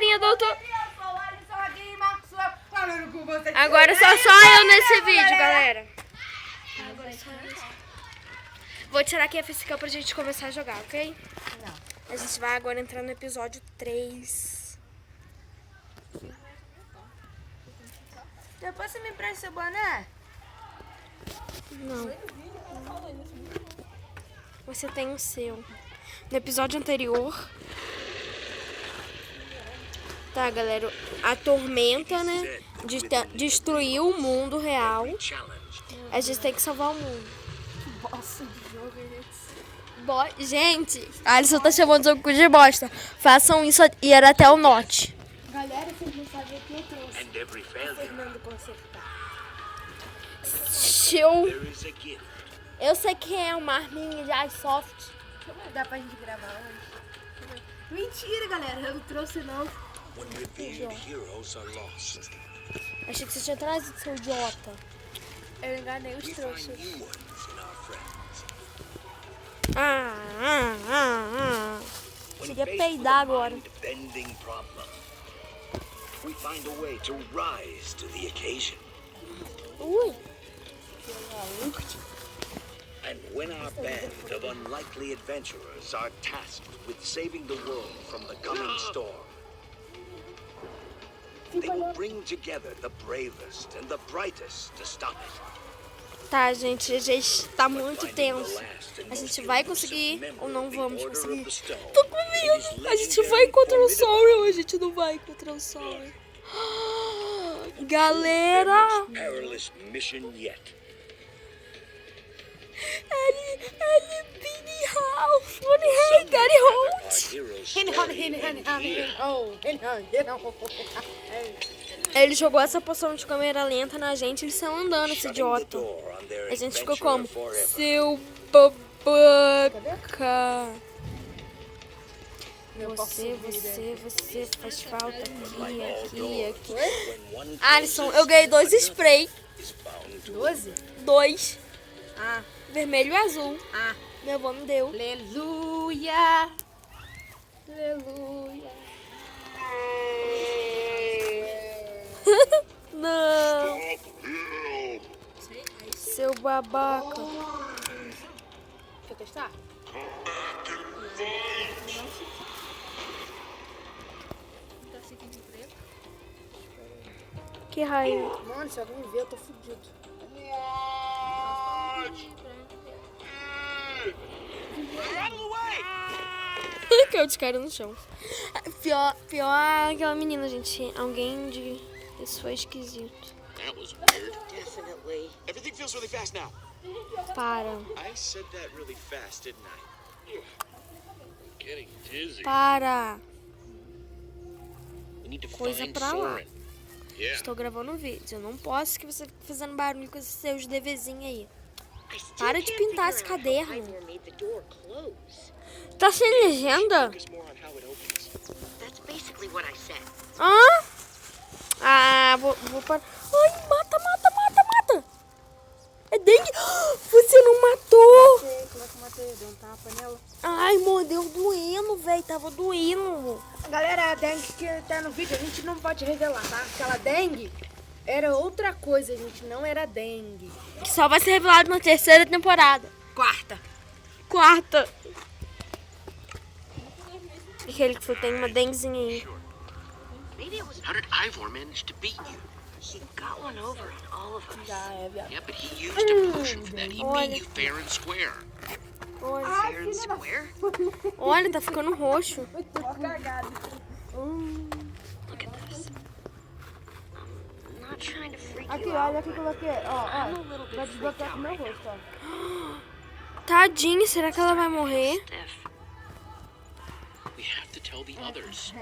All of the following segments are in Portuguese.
carinha do outro. Agora só eu nesse vídeo, galera. Agora só eu. Vou tirar aqui a facecam pra gente começar a jogar, ok? Não. A gente vai agora entrar no episódio 3. Depois você me empresta seu boné? Não. Você tem o seu. No episódio anterior... Tá, galera, a tormenta, né, destruiu o mundo real. A gente tem que salvar o mundo. Que bosta de jogo é esse? Gente, a Alisson tá chamando o jogo de bosta. Façam isso e ir até o norte. Galera, vocês não sabem o que eu trouxe. O Fernando consertar. Eu sei quem é uma arminha de iSoft. Dá pra gente gravar hoje? Mentira, galera, eu não trouxe não. Achei que você tinha trazido, seu idiota. Eu enganei os trouxas. Queria peidar agora. Ui. And when our band of unlikely adventurers are tasked with saving the world from the coming storm, they will bring together the bravest and the brightest to stop it. Tá, gente, a gente tá muito tenso. A gente vai conseguir ou não vamos conseguir? Tô com medo. A gente vai encontrar o sol ou a gente não vai encontrar o sol? Galera! Perilous mission yet. Ele Billy House. Hey, Gary Holt. Ele jogou essa poção de câmera lenta na gente, eles estão andando, esse idiota. A gente ficou como? Seu babaca. Você faz falta aqui. Alisson, eu ganhei 2 spray. 12? 2. Ah. Vermelho e azul. Ah. Meu avô me deu. Aleluia. Aleluia. Não. Seu babaca. Quer testar? Que raio. Mano, se alguém me ver, eu tô fudido. Caiu de cara no chão. Pior aquela menina, gente. Alguém de... Isso foi esquisito. That was weird. Definitely. Everything feels really fast now. Para. I said that really fast, didn't I? Getting dizzy. Para. We need to Coisa find pra lá. Soren. Yeah. Estou gravando um vídeo. Eu não posso que você fique fazendo barulho com esses seus DVzinhos aí. Para de pintar esse caderno. Tá sem legenda? Hã? Ah, vou parar. Ai, mata. É dengue. Você não matou. Sei, como é que eu matei? Deu um tapa nela. Ai, mordeu doendo, velho. Tava doendo. Galera, a dengue que tá no vídeo, a gente não pode revelar, tá? Aquela dengue era outra coisa, gente. Não era dengue. Que só vai ser revelado na 3ª temporada. Quarta. Aquele que tem uma denguezinha aí. How did Ivor manage to beat you? He got one over on all of us. Yeah, but he used a potion for that. He beat you fair and square. Fair and square? Olha, tá ficando roxo. Look at this. I'm not trying to freak Aqui, you olha out. aqui, coloquei. Ó. Vai desbloquear com o meu rosto, ó. Tadinha, será que ela vai morrer? Stiff. We have to tell the others.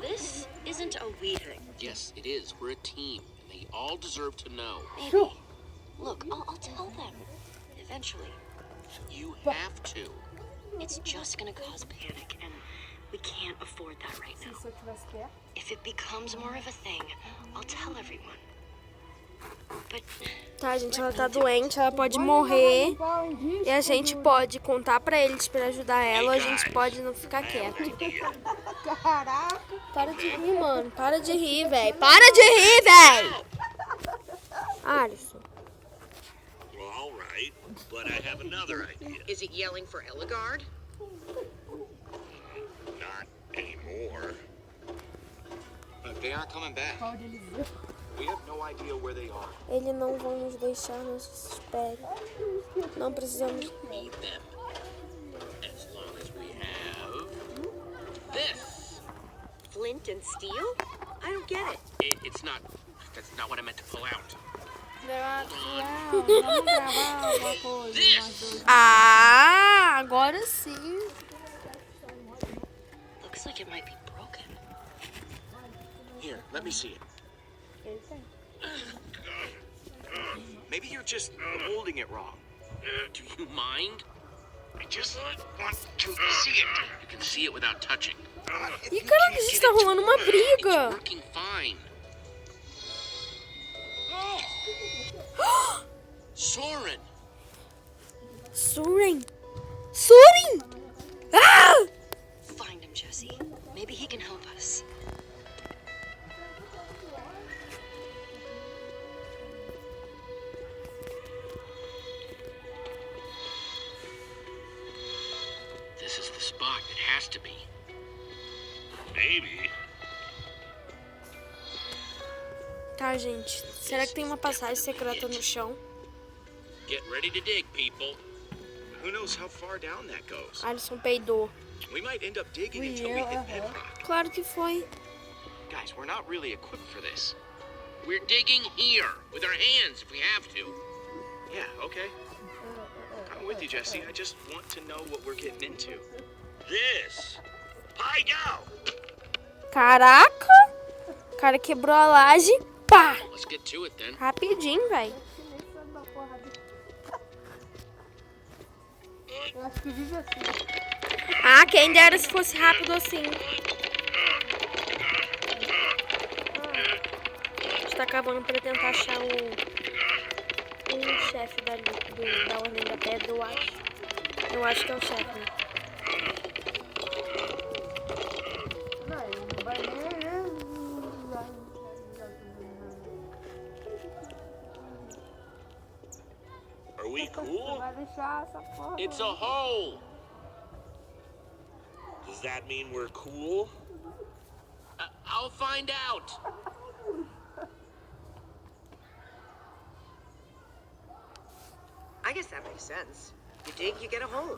This isn't a we thing. Yes, it is. We're a team, and they all deserve to know. Maybe. Look, I'll tell them. Eventually. You have to. It's just gonna cause panic, and we can't afford that right now. Se eu tivesse perto. If it becomes more of a thing, I'll tell everyone. Tá, gente, ela tá doente, ela pode morrer. E a gente pode contar pra eles pra ajudar ela, ou a gente pode não ficar quieto. Caraca. Para de rir, mano. Para de rir, velho. Para de rir, velho! Alisson. Well, all right, but I have another idea. Is it yelling for Eligard? Not anymore. Look, they aren't coming back. We have no idea where they are. Eles não vão nos deixar, nos espere. Não precisamos. Need them. As long as we have this. Flint and steel? I don't get it. It's not. That's not what I meant to pull out. Vamos gravar alguma coisa. This. Ah, agora sim. Looks like it might be broken. Here, let me see it. Maybe you're just holding it wrong. Do you mind? I just want to see it. You can see it without touching. Ih, caraca, gente, tá rolando uma It's briga. working fine. Soren! Soren. Soren! Ah! Find him, Jesse. Maybe he can help us. This is the spot. It has to be. Maybe. Tá, gente. Será que tem uma passagem secreta no chão? Get ready to dig, people. Who knows how far down that goes? Alisson peidou. We might end up digging until we hit bedrock. Claro que foi. Guys, we're not really equipped for this. We're digging here with our hands if we have to. Yeah, okay. I'm with you, Jesse. I just want to know what we're getting into. This. Hide out. Caraca! O cara quebrou a laje. Pá! Let's get to it then. Rapidinho, velho. Eu acho que vive assim. Ah, quem dera se fosse rápido assim. A gente tá cavando pra tentar achar o chefe da Ordem da Pedra, eu acho. Eu acho que é o chefe, né? Não, ele não vai nem. Are we cool? Vai deixar essa porra. It's a hole. Does that mean we're cool? I'll find out. I guess that makes sense. You dig, you get a hole.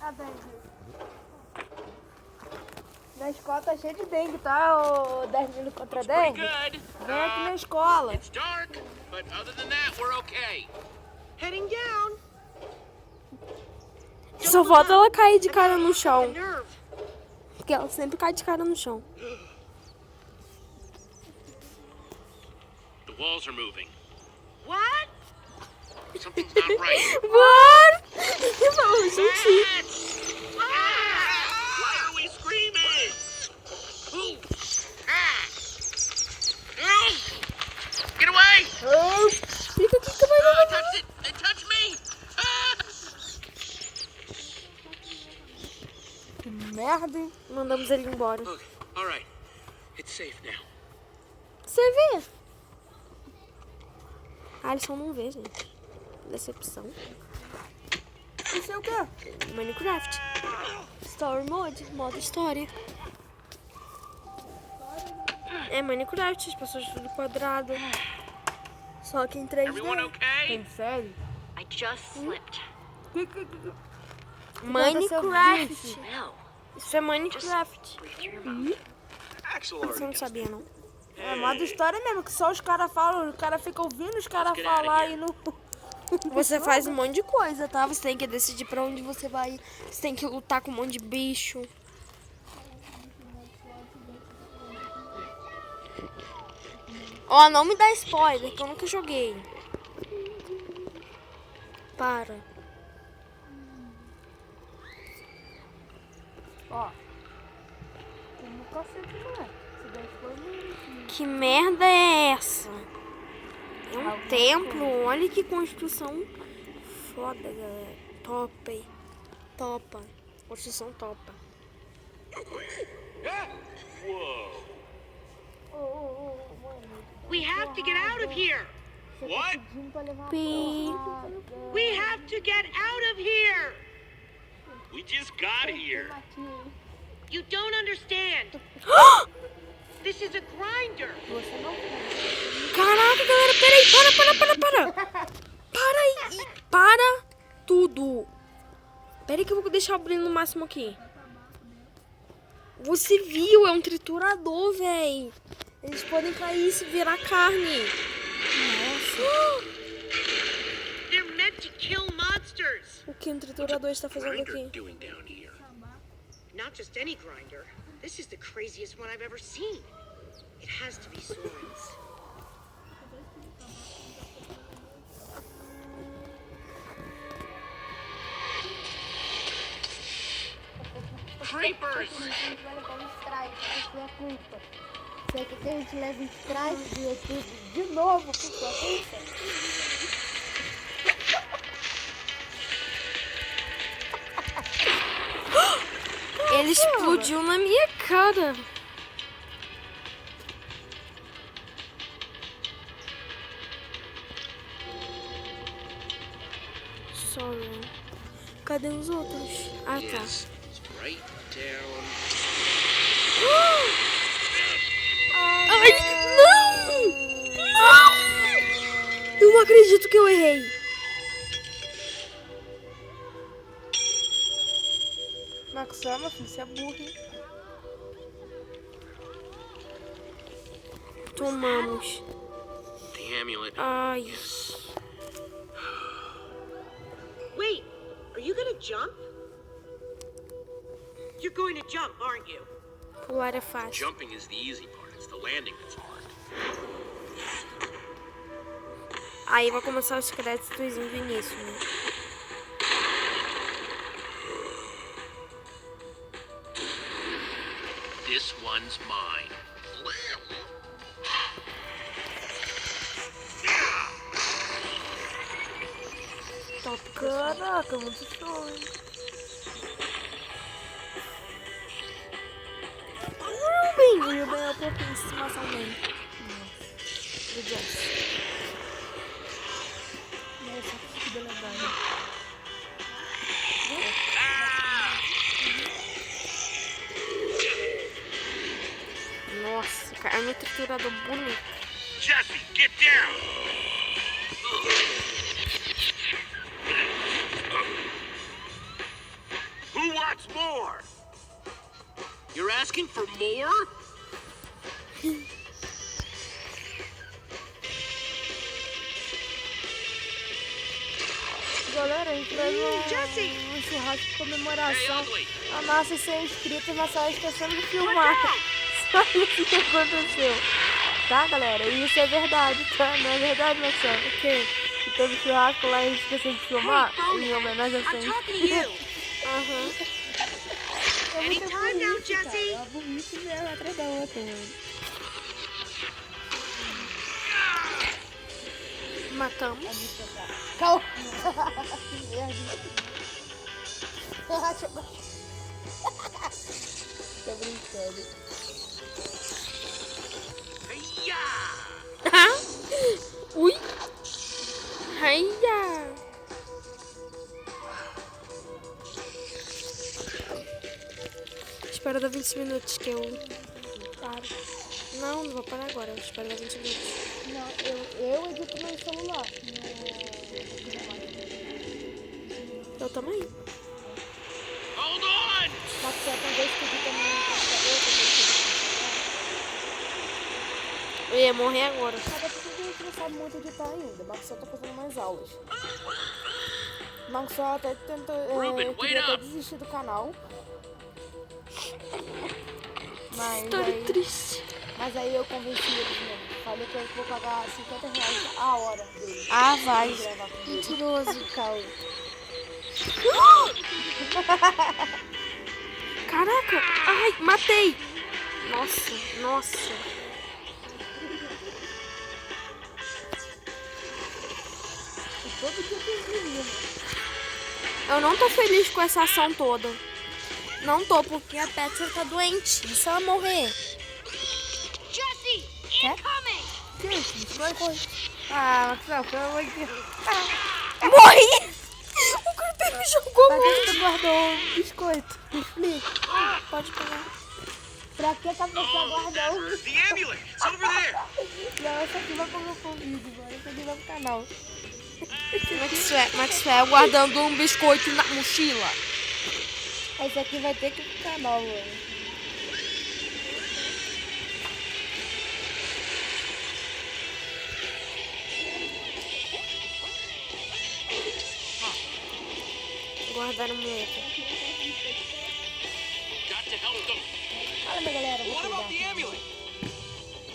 A dengue. Na escola tá cheio de dengue, tá? O 10 minutos contra Pretty dengue. good. Vem aqui na escola. It's dark, but other than that, we're okay. Heading down. Só falta ela cair de cara no A chão. nerve. Porque ela sempre cai de cara no chão. The walls are moving. What? Something's not right. Bora! Eu falo, gente. Why are we screaming? Get away! Fica aqui que vai I dar. touched it! It touched me! Que merda, hein? Mandamos ele embora. Okay, all right. It's safe now. Você vê? Alisson não vê, gente. Decepção. Isso é o quê? Minecraft. Story Mode. Modo história. É Minecraft. As pessoas tudo quadrado. Só que em 3D. Everyone okay? Tem sério? I just slipped. Minecraft. No. Isso é Minecraft. Breathe through your mouth. Axel Você already não does sabia, não? É modo história mesmo, que só os caras falam, o cara fica ouvindo os caras get out of falar here. e não. Você faz um monte de coisa, tá? Você tem que decidir pra onde você vai. Você tem que lutar com um monte de bicho. Ó, não me dá spoiler, que eu nunca joguei. Para. Ó. Como cacete não é. Se der spoiler, Que merda é essa? É um templo. Olha que construção foda, galera. Topa aí. Topa. Construção topa. We have to get out of here. What? Pi. We have to get out of here. We just got here. You don't understand. This is a grinder. Caraca, galera, peraí, para. Para aí, para tudo. Peraí que eu vou deixar abrindo no máximo aqui. Você viu, é um triturador, véi. Eles podem cair e se virar carne. Nossa. They're meant to kill monsters. O que um triturador está fazendo aqui? Doing down here. Not just any grinder. This is the craziest one I've ever seen. It has to be Soren's. Creepers. Você quer que a gente leve strike do YouTube de novo por sua culpa? Ele explodiu na minha cara. Sorry. Cadê os outros? Ah, tá. Yes, it's right down. Ai, não! Não! Eu não acredito que eu errei. Maxwell, meu filho, você é burro, hein? Tomamos. The amulet. Ai. Wait, are you gonna jump? You're going to jump, aren't you? Pular é fácil. Jumping is the easy part. It's the landing that's hard. Aí vai começar os créditos do início, né? This one's mine. Top. Caraca, muito show, hein? O Ruben é o pouquinho de estimação dele. Do Jess. Nossa, que beleza. Nossa, cara, é um triturador bonito. Jesse, get down! Who wants more? You're asking for more? Galera, a gente fez um churrasco de comemoração a massa 100 inscritos, mas só esquecendo de filmar. Só isso que aconteceu. Tá, galera? E isso é verdade, tá? Não é verdade, Marcelo? O quê? Que teve churrasco lá e a gente esqueceu de filmar em homenagem a 100 inscritos. Aham. Anytime now, Jesse. É burrice mesmo, atrás da outra, mano. Matamos. Calma. Que merda. Tô brincando. Ui. Aia. Espera dar 20 minutos que eu paro. Não, não vou parar agora. Eu espero dar 20 minutos. Não, eu edito no celular. Eu também. Hold on! Mas você tem vez que edita no computador, tem vez que edita no celular. Eu ia morrer agora. Mas é porque a gente não sabe muito editar ainda. Marcos tá fazendo mais aulas. Marcos até tentou. Queria até desistir do canal. História triste. Mas aí eu convenci eles mesmo. Falei pra eles que vou pagar R$50 a hora dele. Ah, vai. Pra gravar comigo. Mentiroso. Caô. Caraca. Ai, matei. Nossa, nossa. Todo dia tem menino. Eu não tô feliz com essa ação toda. Não tô, porque a Petra tá doente. E se ela morrer? Jesse, Hã? incoming! Gente, vai correr. Ah, Maxwell, pelo amor de Deus. Morri! O Creeper me jogou Pra que longe. você guardou um biscoito? Me explica. Pode pegar. Pra que a pessoa guardou um The amulet! It's over there! Não, essa aqui vai pro meu vídeo, mano. Essa aqui vai pro canal. Maxwell guardando um biscoito na mochila. Esse aqui vai ter que ir pro canal, mano. Guardar a muleta. Got to help them. Fala, minha galera. Vou What about pegar. the amulet?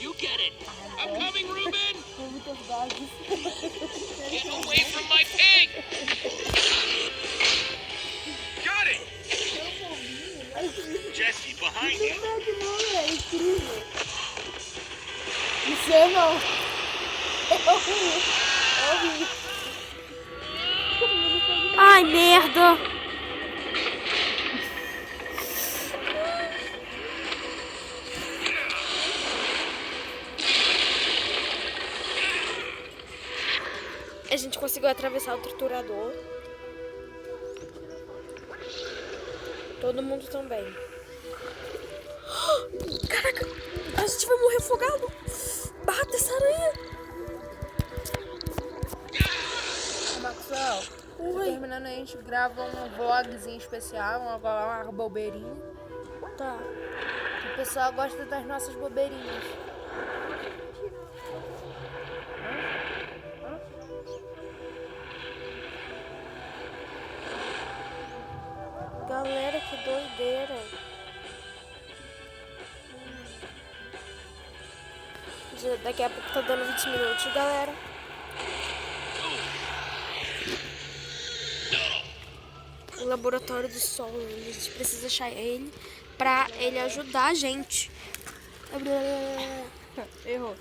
You get it. I'm coming, Ruben. Com muitas doses. Get away from my pig. Got it! Jesse, behind you! É incrível. Isso eu não. Eu ri. Ai, merda. A gente conseguiu atravessar o triturador. Todo mundo também. Caraca, a gente vai morrer afogado. Bata essa aranha. Maxwell, terminando a gente grava um vlogzinho especial, uma bobeirinha. Tá. O pessoal gosta das nossas bobeirinhas. Galera, que doideira. Daqui a pouco tá dando 20 minutos, galera. O laboratório do sol, a gente precisa achar ele pra ele ajudar a gente. Errou.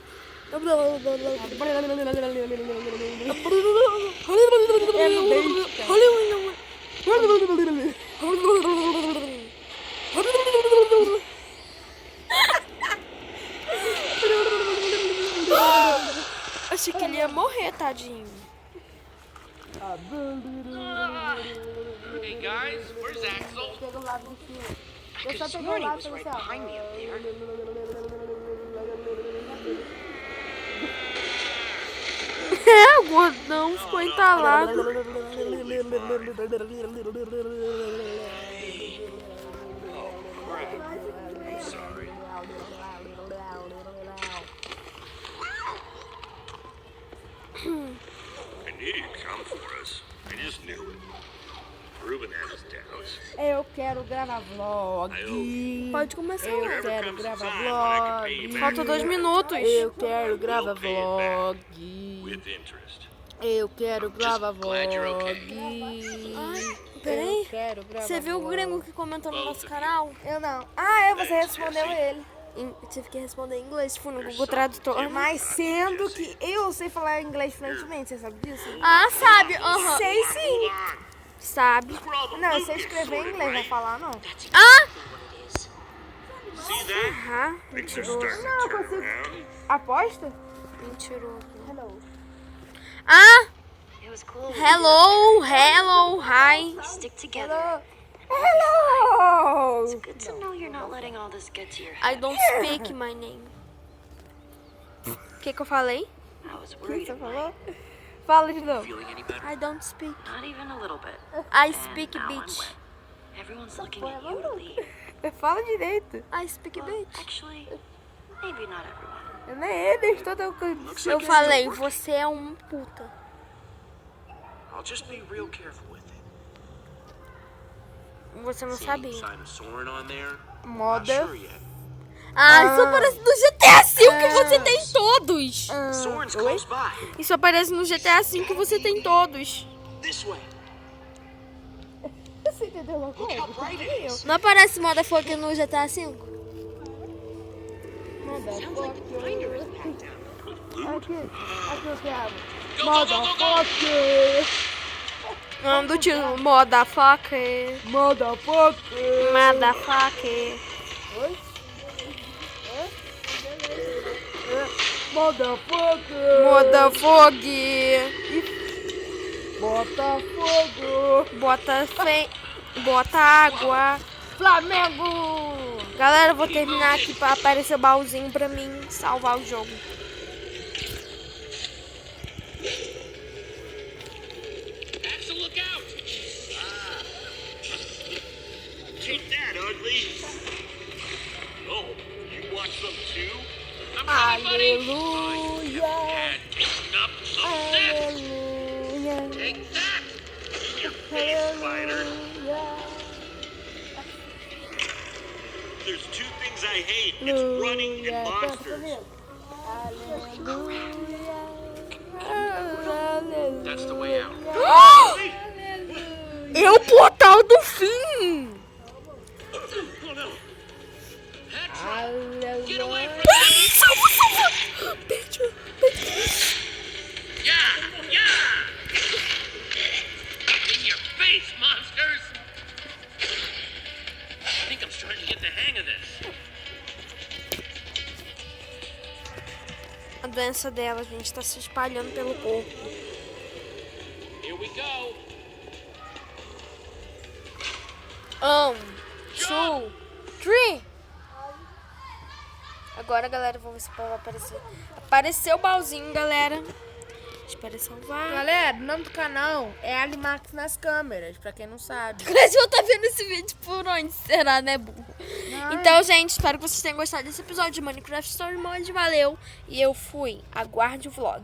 Achei que ele ia morrer, tadinho. Hey guys, where's Axel? Pega o lado do fio. Eu só This peguei o morning lado was pra right você, ó. behind me up there. É, o gordão ficou entalado. I knew you'd come for us. I just knew it. Ruben had his doubts. Eu quero gravar vlog. Pode começar. Eu quero gravar vlog. Falta 2 minutos. Eu quero gravar vlog. With interest. Eu quero gravar glad you're vlog. Peraí. Eu quero gravar Você viu o vlog. gringo que comentou no nosso canal? Eu não. Ah, você respondeu ele. Eu tive que responder em inglês, fui no Google Tradutor. Mas sendo que eu sei falar inglês fluentemente, você sabe disso? Ah, sabe? Aham. Sei sim. Sabe? Não, eu sei escrever em inglês, não falar não. Ah! See that? Aham. Things are Mentiroso. starting Não, to eu turn consigo. around. Aposta? Mentiroso. Hello. Ah! It was cool. Hello, hello, hi. Stick together. Hello. Hello. Good to know you're not letting all this get to your I head. don't speak my name. O que eu falei? I was O que worried. você it might. falou? Fala de novo. Feeling any better? I don't speak. Not even a little bit. I speak And now I'm bitch. wet. Everyone's looking at you to leave. Fala direito. I speak Well, bitch. actually, maybe not everyone. Eu nem ele, estou tão Eu falei, você é um puta. I'll just be real careful with it. Você não See sabia. any sign of Soren on there? Not Moda. sure yet. Ah, isso aparece no GTA V que você tem todos. Soren's close by. Isso aparece no GTA V que você tem todos. This way. Você entendeu uma Look how coisa? bright it is. Não aparece Motherfucker no GTA V? Sounds like the binder is packed down. Aqui, aqui eu gravo. Motherfucker! O nome do título, Motherfucker. Motherfucker! Motherfucker. Motherfucker! Motherfucker. Bota fogo! Bota água. Flamengo! Galera, eu vou terminar aqui pra aparecer o baúzinho pra mim salvar o jogo. Axel, look out! Take that, ugly! Oh, you want some too? I'm coming, buddy! Aleluia! And up some this! Aleluia! Take that! In your face, spider! There's two things I hate. It's running and monsters. That's the way out. É o portal do fim! Oh no! That's Aleluia! Get away from Ai, me! salva! Pede. Yeah! Yeah! In your face, monsters! I think I'm starting to get the hang of this. A doença dela, gente, tá se espalhando pelo corpo. Here we go. 1, 2, 3. Agora, galera, vou ver se vai aparecer. Apareceu o baúzinho, galera. Espera salvar. Galera, o nome do canal é Alimax nas câmeras, pra quem não sabe. O Brasil tá vendo esse vídeo por onde será, né, burro? Então, gente, espero que vocês tenham gostado desse episódio de Minecraft Story Mode. Valeu. E eu fui. Aguarde o vlog.